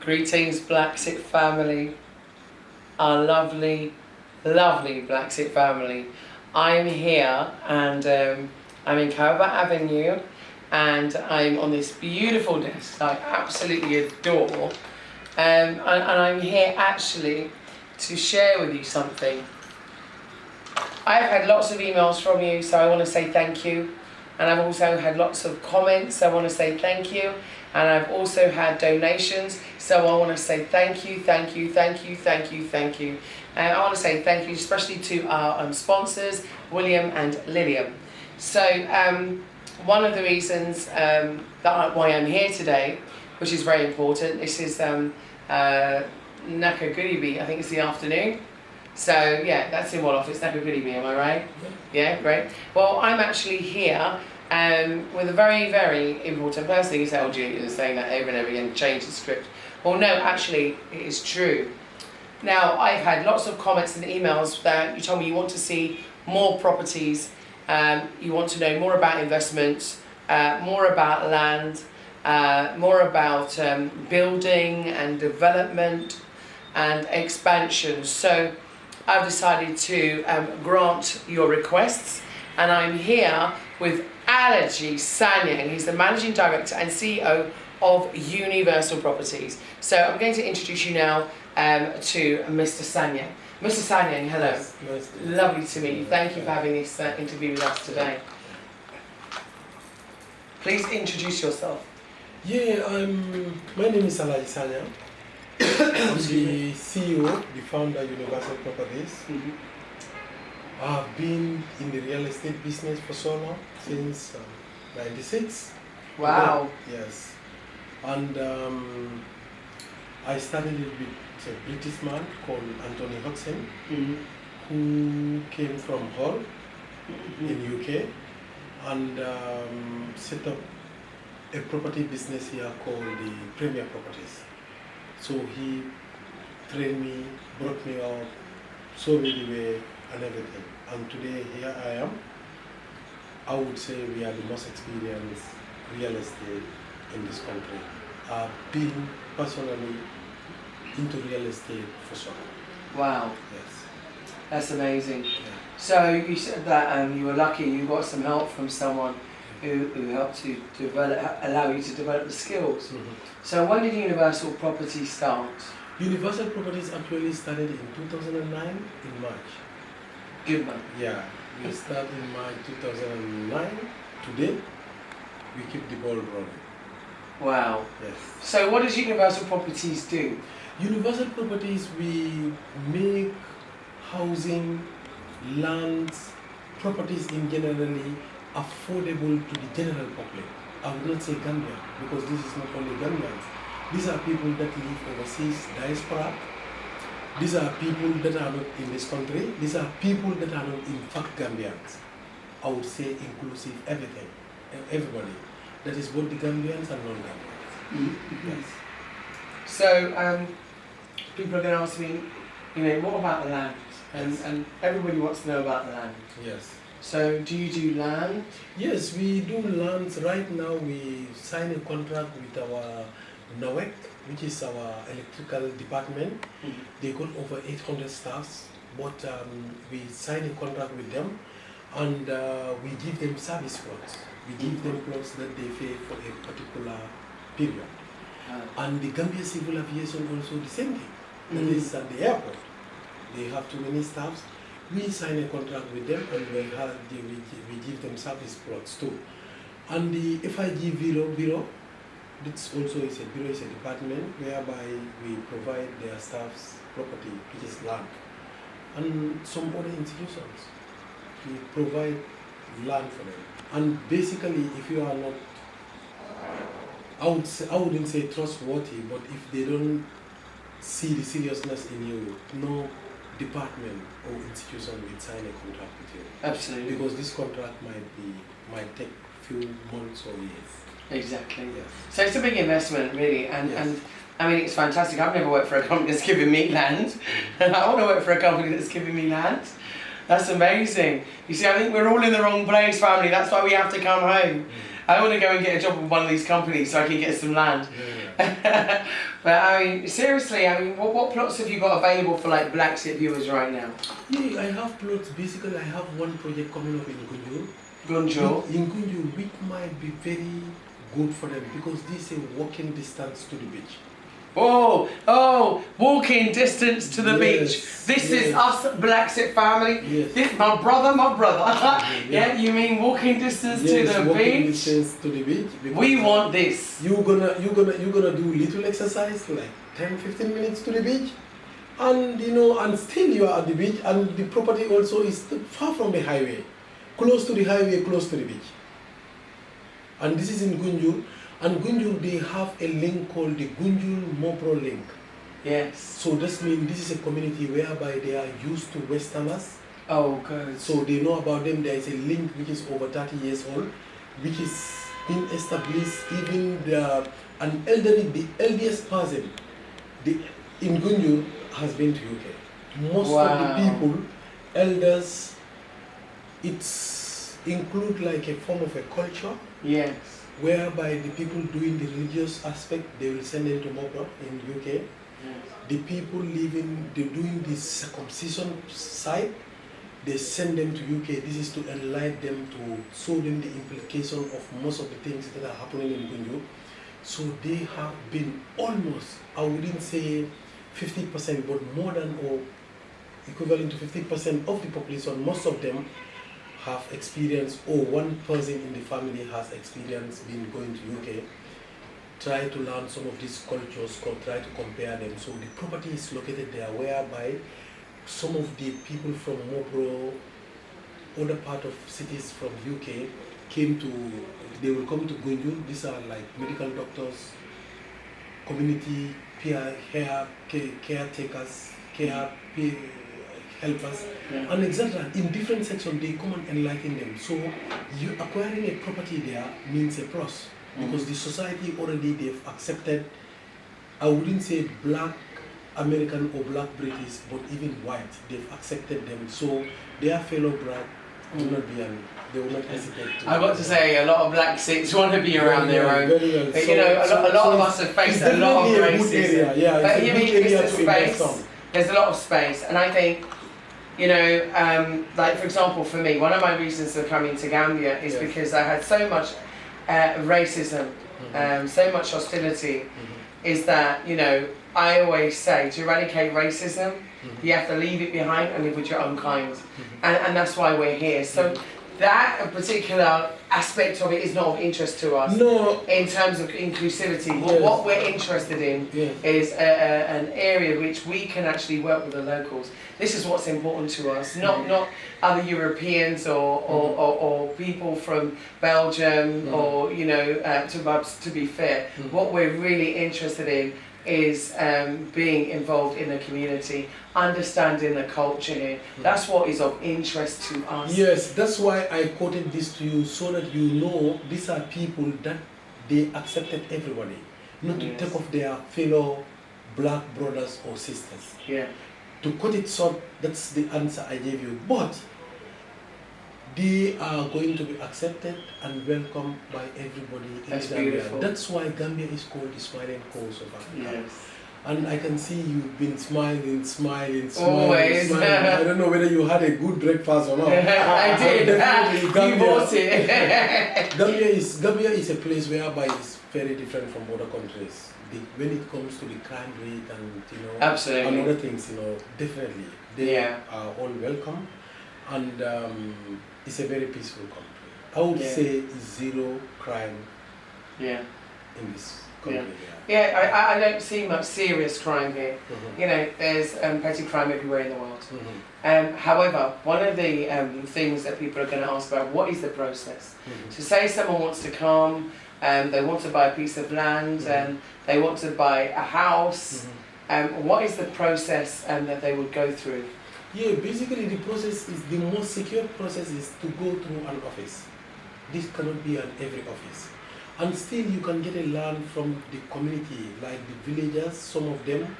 Greetings, BlaXit family, our lovely, lovely BlaXit family. I'm here and I'm in Caraba Avenue and I'm on this beautiful desk I absolutely adore. And I'm here actually to share with you something. I've had lots of emails from you, so I want to say thank you. And I've also had lots of comments, so I want to say thank you. And I've also had donations, so I want to say thank you, thank you, thank you, thank you, thank you. And I want to say thank you especially to our sponsors, William and Lillian. So one of the reasons why I'm here today, which is very important, this is Naka Goodieby, I think it's the afternoon. So yeah, that's in Wolof, it's Naka Goodieby, am I right? Yeah, great. Well, I'm actually here with a very, very important person. You say, oh, Julie, you're saying that over and over again, change the script. Well, no, actually, it is true. Now, I've had lots of comments and emails that you told me you want to see more properties, you want to know more about investments, more about land, more about building and development and expansion. So I've decided to grant your requests, and I'm here with Alaji Sanyang. He's the Managing Director and CEO of Universal Properties. So I'm going to introduce you now to Mr. Sanyang. Mr. Sanyang, hello. Nice. Lovely to meet you. Thank you for having this interview with us today. Please introduce yourself. Yeah, my name is Alaji Sanyang. I'm the CEO, the founder of Universal Properties. I've been in the real estate business for so long, since '96. Wow. Yes. And I started it with a British man called Anthony Hodgson, who came from Hull in UK and set up a property business here called the Premier Properties. So he trained me, brought me up, showed me the way and everything. And today here I am. I would say we are the most experienced real estate in this country. I've been personally into real estate for so long. Wow. Yes. That's amazing. Yeah. So you said that you were lucky, you got some help from someone who helped to allow you to develop the skills. So when did Universal Properties start? Universal Properties actually started in 2009 in March. Good man. Yeah, we started in March 2009. Today, we keep the ball rolling. Wow. Yes. So what does Universal Properties do? Universal Properties, we make housing, lands, properties in generally affordable to the general public. I would not say Gambia, because this is not only Gambians. These are people that live overseas, diaspora. These are people that are not in this country. These are people that are not in fact Gambians. I would say inclusive, everything, everybody. That is both the Gambians and non-Gambians. Yes. So people are going to ask me, what about the land? And everybody wants to know about the land. Yes. So do you do land? Yes, we do lands. Right now we sign a contract with our NAWEC, which is our electrical department. They got over 800 staffs, but we sign a contract with them and we give them service plots. We give them plots that they pay for a particular period. And the Gambia Civil Aviation also the same thing. That is at the airport. They have too many staffs. We sign a contract with them and we give them service plots too. And the FIG Bureau, it's also is a bureau, is a department whereby we provide their staff's property, which is land. And some other institutions, we provide land for them. And basically, if you are not, I wouldn't say trustworthy, but if they don't see the seriousness in you, no department or institution will sign a contract with you. Absolutely. Because this contract might take few months or years. Exactly. Yes. So it's a big investment, really, and Yes. and I mean it's fantastic. I've never worked for a company that's given me land, and I want to work for a company that's giving me land. That's amazing. You see, I think we're all in the wrong place, family. That's why we have to come home. I want to go and get a job with one of these companies so I can get some land. Yeah. But I mean, seriously, I mean, what plots have you got available for like BlaXit viewers right now? Yeah, I have plots. Basically, I have one project coming up in Gunjur. Gunjur. In Gunjur, which might be very good for them because this is a walking distance to the beach. Oh, walking distance to the Yes, beach. This is yes. us, BlaXit family. Yes. This, my brother. Yeah. Yeah, you mean walking distance to Yes, the walking beach? distance to the beach. We want this. You're gonna do little exercise like 10-15 minutes to the beach, and and still you are at the beach, and the property also is far from the highway, close to the highway, close to the beach. And this is in Gunjur, and Gunjur they have a link called the Gunjur Mopro link. Yes. So this means this is a community whereby they are used to Westerners. Oh, good. So they know about them. There is a link which is over 30 years old, which is been established. Even an elderly, the eldest person in Gunjur has been to UK. Most of the people, elders, it's include like a form of a culture. Yes. Whereby the people doing the religious aspect, they will send them to Mopra in UK. Yes. The people doing the circumcision side, they send them to UK. This is to enlighten them, to show them the implication of most of the things that are happening in Gunjur. So they have been almost, I wouldn't say 50%, but more than or equivalent to 50% of the population, most of them have experienced, or one person in the family has experienced being going to UK. Try to learn some of these cultures, try to compare them. So the property is located there, whereby some of the people from Mopro, other part of cities from UK, they will come to Gunjur. These are like medical doctors, community caretakers, helpers, and etc. In different sections, they come and enlighten them. So you acquiring a property there means a plus. Because the society already, they've accepted, I wouldn't say black American or black British, but even white, they've accepted them. So their fellow black will not be, they will not hesitate to. I've got to say, a lot of BlaXits want to be around their own. Very well. But, a lot of us have faced a lot of racism. Yeah, but it's a good area to invest on. There's a lot of space, and I think, like for example, for me, one of my reasons for coming to Gambia is because I had so much racism, so much hostility, is that, I always say to eradicate racism, you have to leave it behind and live with your own kind. And that's why we're here. So that particular aspect of it is not of interest to us. No. In terms of inclusivity, Yes. what we're interested in Yes. is an area which we can actually work with the locals. This is what's important to us, not other Europeans or people from Belgium or to be fair. What we're really interested in is being involved in the community, understanding the culture here. That's what is of interest to us. Yes, that's why I quoted this to you, so that you know these are people that they accepted everybody, not to take off their fellow black brothers or sisters. Yeah. To cut it short, that's the answer I gave you. But they are going to be accepted and welcomed by everybody in Gambia. Beautiful. That's why Gambia is called the smiling coast of Africa. Yes. And I can see you've been smiling. Always. I don't know whether you had a good breakfast or not. I did. Definitely, You bought it. Gambia is a place whereby it's very different from other countries. When it comes to the crime rate and Absolutely. and other things, definitely they are all welcome, and it's a very peaceful country. I would say zero crime. Yeah. In this country. Yeah, I don't see much serious crime here. There's petty crime everywhere in the world. However, one of the things that people are going to ask about, what is the process? So say someone wants to come, they want to buy a piece of land, and they want to buy a house. What is the process that they would go through? Yeah, basically the process is, the most secure process is to go through an office. This cannot be at every office. And still you can get a land from the community, like the villagers, some of them,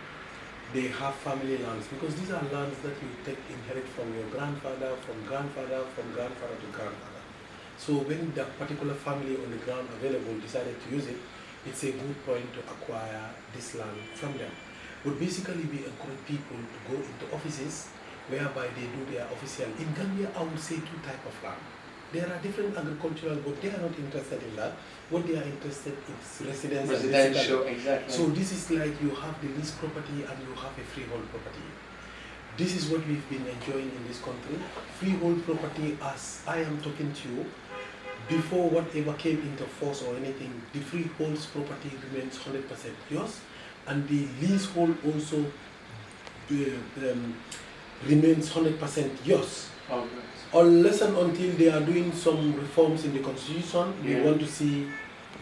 they have family lands, because these are lands that you inherit from your grandfather, from grandfather to grandfather. So when that particular family on the ground available decided to use it, it's a good point to acquire this land from them. But basically we encourage people to go into offices whereby they do their official. In Gambia, I would say two types of land. There are different agricultural, but they are not interested in that. What they are interested in is residential, exactly. So this is like you have the lease property and you have a freehold property. This is what we've been enjoying in this country. Freehold property, as I am talking to you, before whatever came into force or anything, the freehold property remains 100% yours, and the leasehold also remains 100% yours. Okay. Unless and until they are doing some reforms in the constitution, we want to see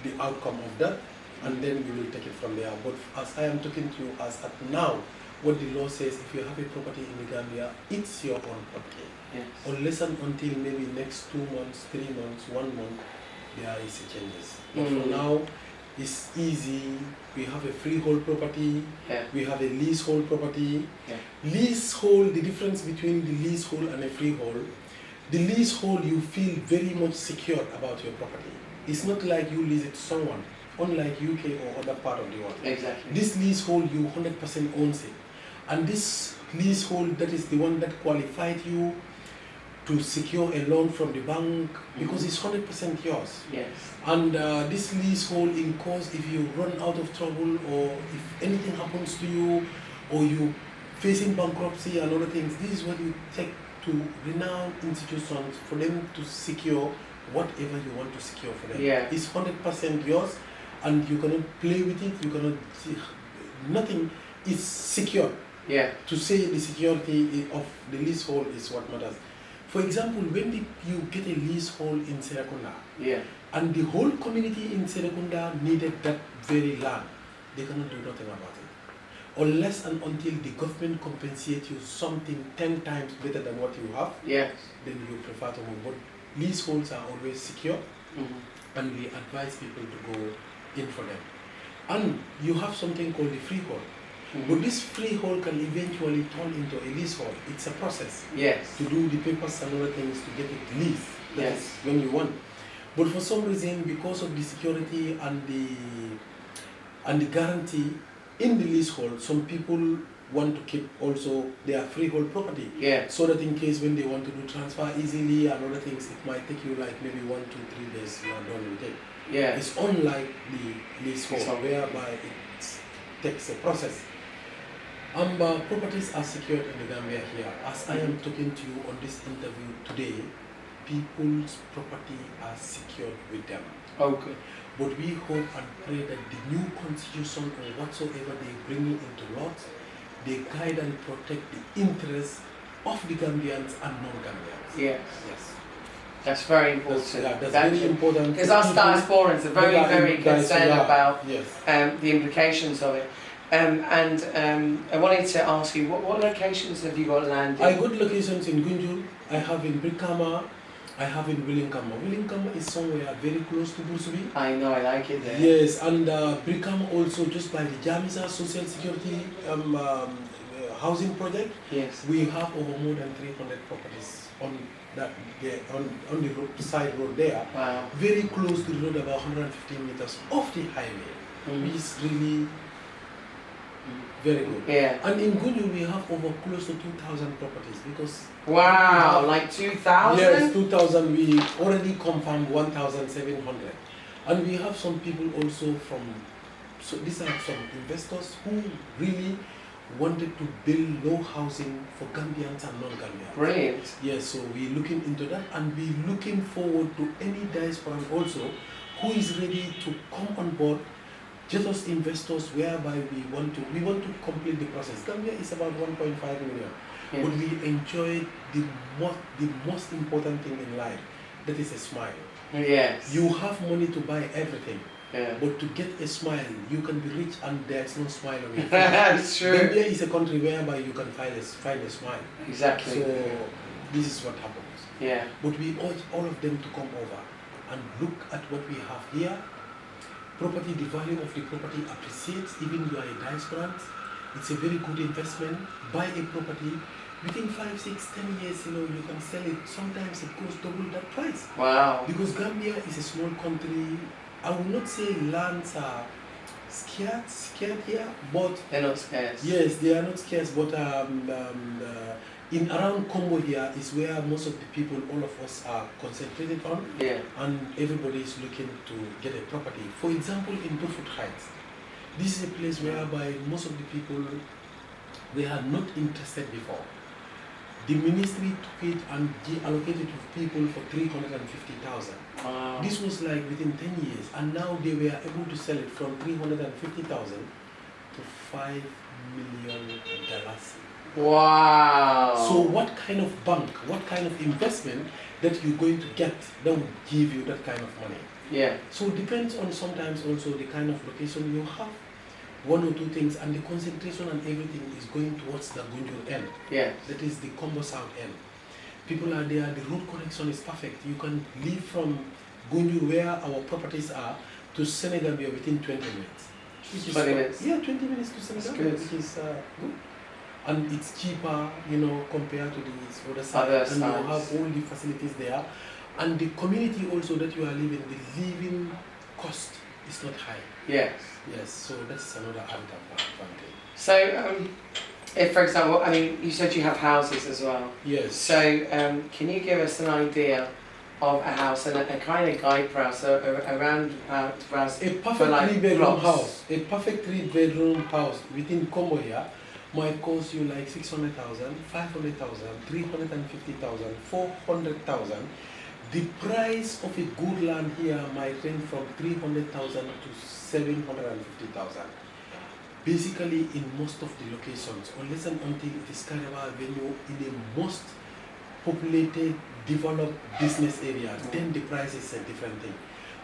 the outcome of that, and then we will take it from there. But as I am talking to you, as at now, what the law says, if you have a property in the Gambia, it's your own property. Yes. Unless and until maybe next 2 months, 3 months, 1 month, there is a changes. But for now, it's easy. We have a freehold property. We have a leasehold property. Leasehold, the difference between the leasehold and a freehold, the leasehold you feel very much secure about your property. It's not like you lease it to someone, unlike UK or other part of the world. Exactly. This leasehold you 100% owns it. And this leasehold, that is the one that qualified you to secure a loan from the bank because it's 100% yours. Yes. And this leasehold, in case if you run out of trouble or if anything happens to you or you facing bankruptcy and other things, this is what you take to renowned institutions for them to secure whatever you want to secure for them. It's 100% yours, and you cannot play with it. You cannot. Nothing is secure. To say the security of the leasehold is what matters. For example, when you get a leasehold in Serekunda, and the whole community in Serekunda needed that very land, they cannot do nothing about it. Unless and until the government compensates you something 10 times better than what you have, then you prefer to move. But leaseholds are always secure, and we advise people to go in for them. And you have something called the freehold. But this freehold can eventually turn into a leasehold. It's a process to do the papers and other things to get it leased. That is when you want. But for some reason, because of the security and the guarantee in the leasehold, some people want to keep also their freehold property. So that in case when they want to do transfer easily and other things, it might take you like maybe 1, 2, 3 days you are done with it. It's unlike the leasehold whereby it takes a process. Properties are secured in the Gambia here. As I am talking to you on this interview today, people's property are secured with them. But we hope and pray that the new constitution or whatsoever they bring into law, they guide and protect the interests of the Gambians and non-Gambians. That's very important. That's very important. Because us diasporans are very, very concerned about the implications of it. I wanted to ask you, what locations have you got land in? I got locations in Gunjur, I have in Brikama, I have in Willinkama. Willinkama is somewhere very close to Bursubi. I know, I like it there. Yes, and Brikama also just by the Jamisa Social Security housing project. We have over more than 300 properties on that on the side road there. Very close to the road, about 115 meters off the highway. Which is really very good. And in Gunjur we have over close to 2,000 properties because like 2,000? Yes, 2,000. We already confirmed 1,700, and we have some people also from. So these are some investors who really wanted to build low housing for Gambians and non-Gambians. Brilliant. Yes, so we're looking into that, and we're looking forward to any diaspora also who is ready to come on board. Just as investors, whereby we want to complete the process. Gambia is about 1.5 million, but we enjoy the most important thing in life, that is a smile. You have money to buy everything, but to get a smile, you can be rich and there is no smile on your face. That's true. Gambia is a country whereby you can find a smile. Exactly. So this is what happens. But we urge all of them to come over and look at what we have here. Property, the value of the property appreciates, even you are a diasporan. It's a very good investment. Buy a property. within 5, 6, 10 years, you can sell it. Sometimes it goes double that price. Wow. Because Gambia is a small country. I will not say lands are scared here, but They're not scarce. yes, they are not scarce. But in around Congo here is where most of the people, all of us, are concentrated on. Yeah. And everybody is looking to get a property. For example, in Beaufort Heights, this is a place whereby most of the people were not interested before. The ministry took it and allocated to people for 350,000. Wow. This was like within 10 years, and now they were able to sell it from 350,000 to $5 million. Wow. So what kind of bank, what kind of investment that you're going to get that will give you that kind of money? Yeah. So it depends on sometimes also the kind of location you have, one or two things, and the concentration and everything is going towards the Gunjur end. Yeah. That is the Combo South end. People are there, the road connection is perfect. You can leave from Gunjur, where our properties are, to Senegal within 20 minutes. 20 minutes? Yeah, 20 minutes to Senegal, which is good. And it's cheaper, compared to the other side. Other and sides. you have all the facilities there. And the community also that you are living, the living cost is not high. Yes. Yes, so that's another advantage. So, if for example, I mean, you said you have houses as well. Yes. So, can you give us an idea of a house and a kind of guide for us around for us? A perfect for like 3-bedroom blocks? house. A perfect 3-bedroom house within Congo here might cost you like 600,000, 500,000, 350,000, 400,000. The price of a good land here might range from 300,000 to 750,000. Basically, in most of the locations, unless and until it is Carnival Avenue in the most populated, developed business area, then the price is a different thing.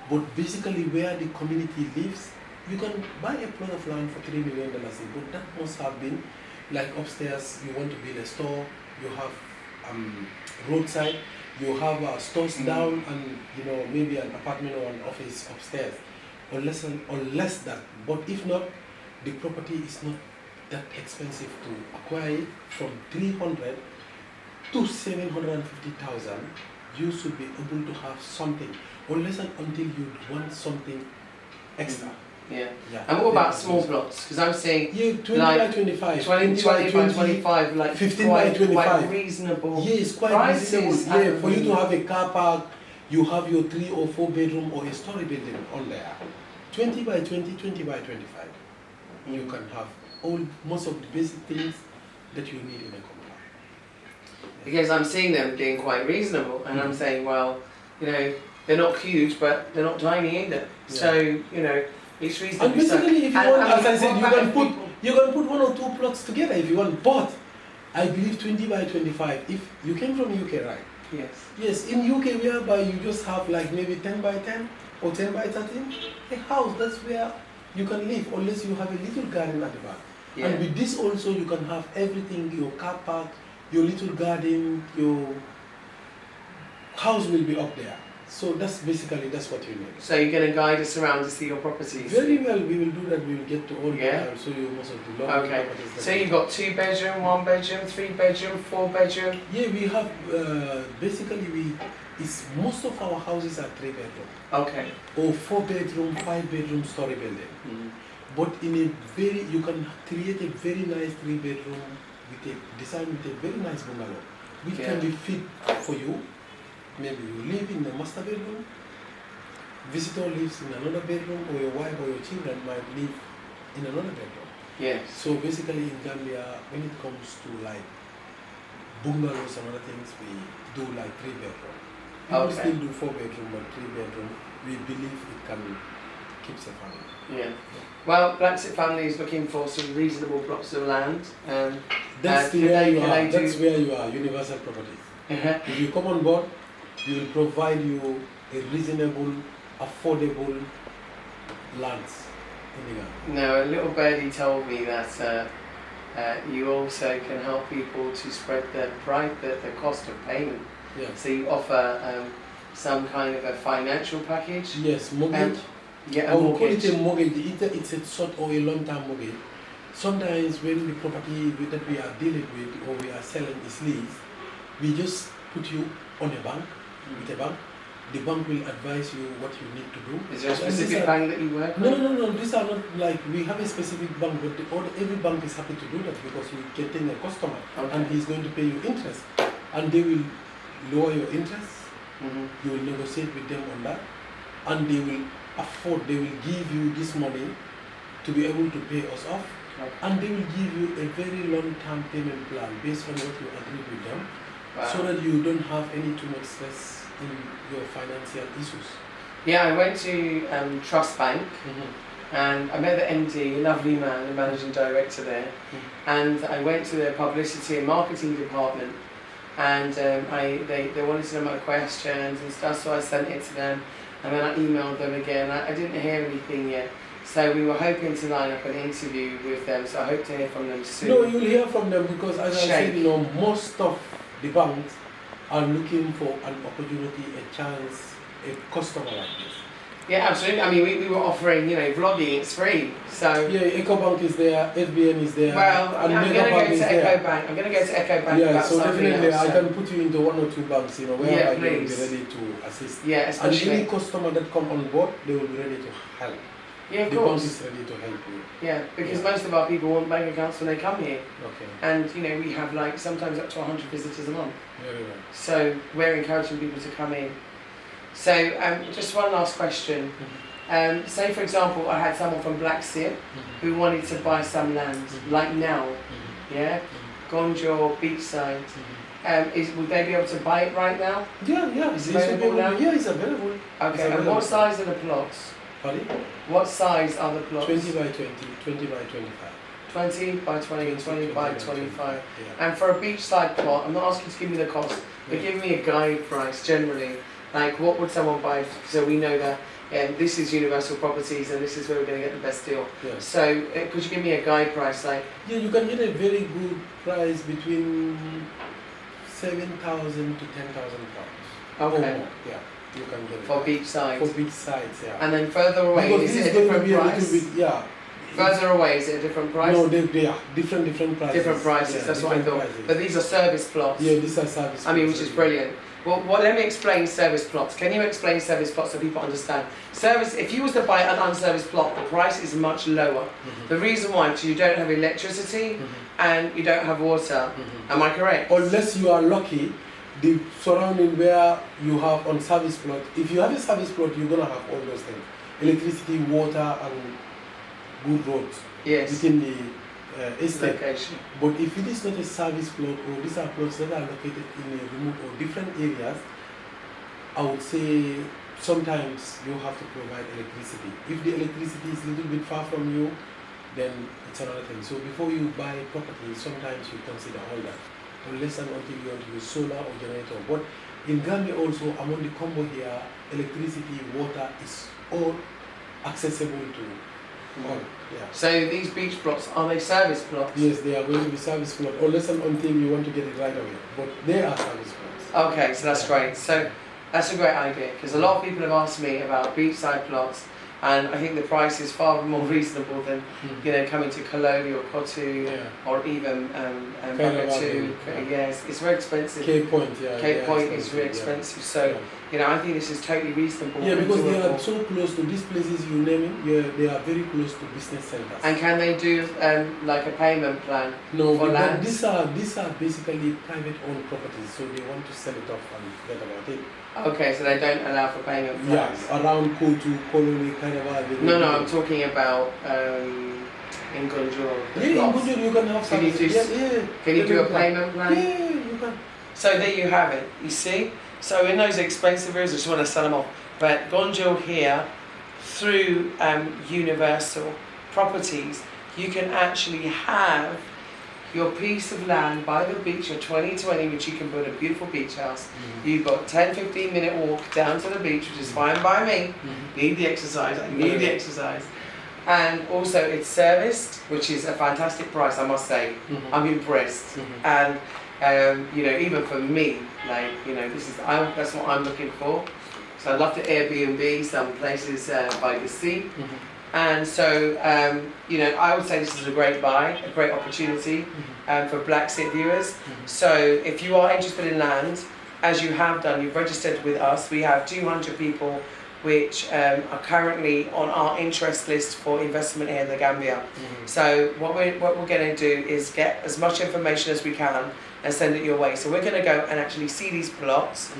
But basically, where the community lives, you can buy a plot of land for $3 million, but that must have been like upstairs. You want to build a store, you have roadside, you have stores down, and maybe an apartment or an office upstairs, unless that. But if not, the property is not that expensive to acquire it. From 300 to 750,000, you should be able to have something, unless and until you want something extra. Yeah. And what about small plots? Because I'm saying 20 like by 25, 20 by 25, like 15 quite, by 25. quite reasonable. Yes, quite prices. reasonable. Yeah, for you to have a car park, you have your 3 or 4 bedroom or a story building on there. 20 by 20, 20 by 25. You can have most of the basic things that you need in a compound. Because I'm seeing them being quite reasonable, and I'm saying, well, they're not huge, but they're not tiny either. Yeah. So, it's reasonable. And basically, if you want, as I said, what you can put 1 or 2 plots together if you want. But I believe 20 by 25. If you came from UK, right? Yes. Yes, in UK, whereby you just have like maybe 10 by 10 or 10 by 13, a house, that's where you can live, unless you have a little garden at the back. Yeah. And with this also, you can have everything, your car park, your little garden, your house will be up there. So that's what you need. So you're going to guide us around to see your properties? Very well, we will do that. We will get to all Yeah. the so you most of the lovely Okay. properties. That So we you've have. got 2 bedroom, 1 bedroom, 3 bedroom, 4 bedroom? Yeah, we have basically most of our houses are 3 bedroom. Okay. Or 4 bedroom, 5 bedroom story building. But you can create a very nice 3 bedroom with a very nice bungalow, which can be fit for you. Maybe you live in the master bedroom, visitor lives in another bedroom, or your wife or your children might live in another bedroom. Yes. So basically in Gambia, when it comes to like bungalows and other things, we do like 3 bedroom. People still do 4 bedroom, but 3 bedroom, we believe it can keep a family. Yeah. Well, BlaXit Family is looking for some reasonable plots of land. That's where you are. That's where you are. Universal Properties. If you come on board, we will provide you a reasonable, affordable lands in the Gambia. Now, a little birdie told me that you also can help people to spread the cost of payment. Yeah. So you offer some kind of a financial package. Yes, mortgage. Yeah, I a will call mortgage. it a mortgage. Either it's a short or a long-term mortgage. sometimes when the property that we are dealing with or we are selling is lease, we just put you on a bank, with a bank. The bank will advise you what you need to do. Is there a specific bank that you work with? No. These are not like we have a specific bank, but every bank is happy to do that because you get in a customer and he's going to pay you interest, and they will lower your interest. You will negotiate with them on that, and they will give you this money to be able to pay us off, and they will give you a very long-term payment plan based on what you agreed with them, so that you don't have any too much stress in your financial issues. Yeah, I went to Trust Bank and I met the MD, a lovely man, the managing director there, and I went to their publicity and marketing department, and they wanted to know my questions and stuff, so I sent it to them, and then I emailed them again. I didn't hear anything yet, so we were hoping to line up an interview with them, so I hope to hear from them soon. No, you'll hear from them because, as I said, most of the banks are looking for an opportunity, a chance, a customer like this. Yeah, absolutely. I mean, we were offering, vlogging, it's free. So yeah, EcoBank is there, FBN is there. Well, I'm going to go to EcoBank. I'm going to go to EcoBank. Yeah, so definitely I can put you into one or two banks, where I will be ready to assist. Yeah, especially. And any customer that come on board, they will be ready to help. Yeah, of the course. bank is ready to help you. Yeah, because most of our people want bank accounts when they come here. Okay. And we have sometimes up to 100 visitors a month. Very well. So we're encouraging people to come in. So just one last question. Say for example, I had someone from BlaXit who wanted to buy some land, like now, Gonjo beachside. Would they be able to buy it right now? Yeah. Is it available now? Yeah, it's available. Okay, and what size are the plots? Pardon? What size are the plots? 20 by 20, 20 by 25. 20 by 20, 20 by 25. Yeah. And for a beachside plot, I'm not asking you to give me the cost, but give me a guide price generally. Like what would someone buy, so we know that this is Universal Properties and this is where we're going to get the best deal. Yeah. So could you give me a guide price? Yeah, you can get a very good price between 7,000 to 10,000 pounds. Okay. Yeah, you can get it. For beachside? For beachsides, yeah. And then further away, is it a different price? Further away, is it a different price? No, they are different prices. Different prices, yeah, that's what I thought. Prices. But these are service plots. Yeah, these are service plots. Which is brilliant. Well, let me explain service plots. Can you explain service plots so people understand? If you was to buy an unserviced plot, the price is much lower. The reason why is you don't have electricity and you don't have water. Am I correct? Unless you are lucky, the surrounding where you have on service plot, if you have a service plot, you're going to have all those things. Electricity, water, and good roads within the estate. Location. But if it is not a service plot, or these are plots that are located in a remote or different areas, I would say sometimes you have to provide electricity. If the electricity is a little bit far from you, then it's another thing. So before you buy property, sometimes you consider all that. Unless and until you want to use solar or generator. But in Gambia also, among the combo here, electricity, water is all accessible to all. Yeah. So these beach plots, are they service plots? Yes, they are going to be service plots, unless and until you want to get it right away. But they are service plots. Okay, so that's great. So that's a great idea, because a lot of people have asked me about beachside plots, and I think the price is far more reasonable than coming to Coloni or Kotu or even Bagatu. Yes, it's very expensive. Cape Point, Cape Point is really expensive. So I think this is totally reasonable. Yeah, because they are so close to these places you name it. They are very close to business centers. And can they do like a payment plan? No, for land? These are basically private-owned properties, so they want to sell it off and forget about it. Okay, so they don't allow for payment plans. Yeah, around Kotu, Colony, kind of. No, I'm talking about in Gunjur. Yeah, in Gunjur you can have some. Can you do a payment plan? Yeah, you can. So there you have it. You see. So in those expensive areas, I just want to sell them off. But Gonjo here, through Universal Properties, you can actually have your piece of land by the beach, your 2020, which you can build a beautiful beach house. You've got 10-15 minute walk down to the beach, which is fine by me. Need the exercise, I need the exercise. And also it's serviced, which is a fantastic price, I must say. I'm impressed. And even for me, that's what I'm looking for. So I'd love to Airbnb some places by the sea. And so, you know, I would say this is a great buy, a great opportunity for BlaXit viewers. So if you are interested in land, as you have done, you've registered with us. We have 200 people which are currently on our interest list for investment here in the Gambia. So what we're going to do is get as much information as we can and send it your way. So we're going to go and actually see these plots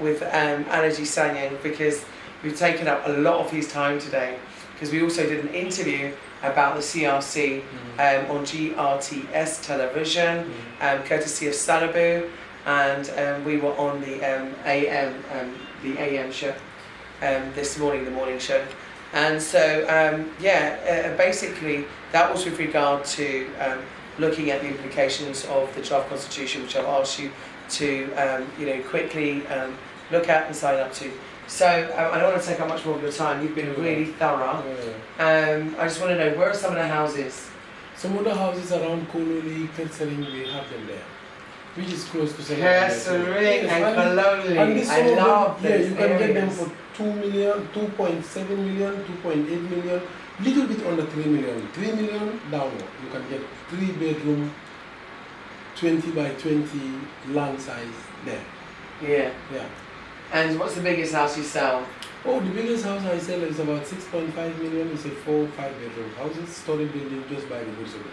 with Alaji Sanyang, because we've taken up a lot of his time today, because we also did an interview about the CRC on GRTS television, courtesy of Salabu, and we were on the AM show this morning, the morning show. And so, basically that was with regard to looking at the implications of the draft constitution, which I've asked you to you know, quickly look at and sign up to. So I don't want to take up much more of your time. You've been really thorough. I just want to know, where are some of the houses? Some of the houses around Kololi, Kettering, we have them there, which is close to Kettering and Kololi. I love this. Yeah, you can get them for 2 million, 2.7 million, 2.8 million, little bit under 3 million. 3 million downward. You can get 3-bedroom, 20 by 20 land size there. Yeah. Yeah. And what's the biggest house you sell? Oh, the biggest house I sell is about 6.5 million. It's a 4-5 bedroom house. It's story building just by the woods of it.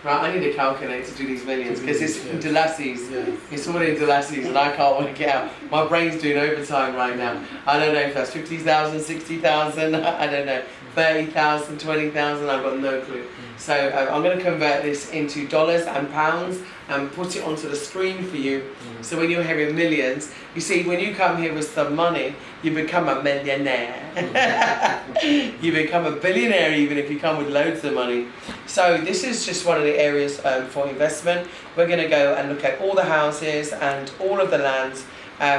Right, I need a calculator to do these millions, because it's yes. Delassies. Yes. It's all in Delassies and I can't work it out. My brain's doing overtime right now. I don't know if that's 50,000, 60,000, I don't know, 30,000, 20,000, I've got no clue. So I'm going to convert this into dollars and pounds and put it onto the screen for you. So when you're hearing millions, you see, when you come here with some money, you become a millionaire. You become a billionaire even if you come with loads of money. So this is just one of the areas for investment. We're going to go and look at all the houses and all of the lands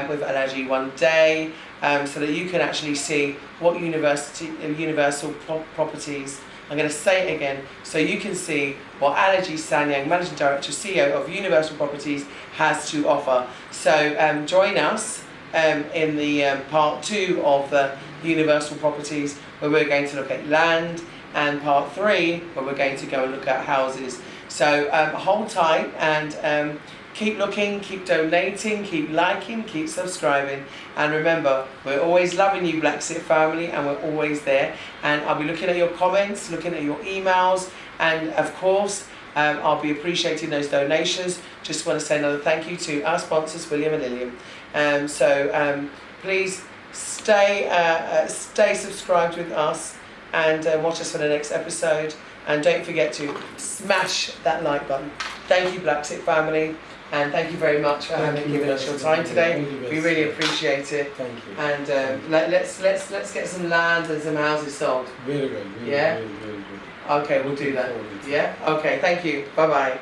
with Alaji one day, so that you can actually see what universal properties, I'm going to say it again, so you can see what Alaji Sanyang, Managing Director, CEO of Universal Properties, has to offer. So join us in the part 2 of the Universal Properties, where we're going to look at land, and part 3, where we're going to go and look at houses. So hold tight and keep looking, keep donating, keep liking, keep subscribing, and remember, we're always loving you, BlaXit family, and we're always there. And I'll be looking at your comments, looking at your emails, and of course I'll be appreciating those donations. Just want to say another thank you to our sponsors, William and Lillian. Please stay subscribed with us and watch us for the next episode, and don't forget to smash that like button. Thank you, BlaXit family. And thank you very much for giving us your time today. We really appreciate it. Thank you. And let's get some land and some houses sold. Very good. Yeah? Very good. Okay, we'll do that. Yeah? Okay, thank you. Bye-bye.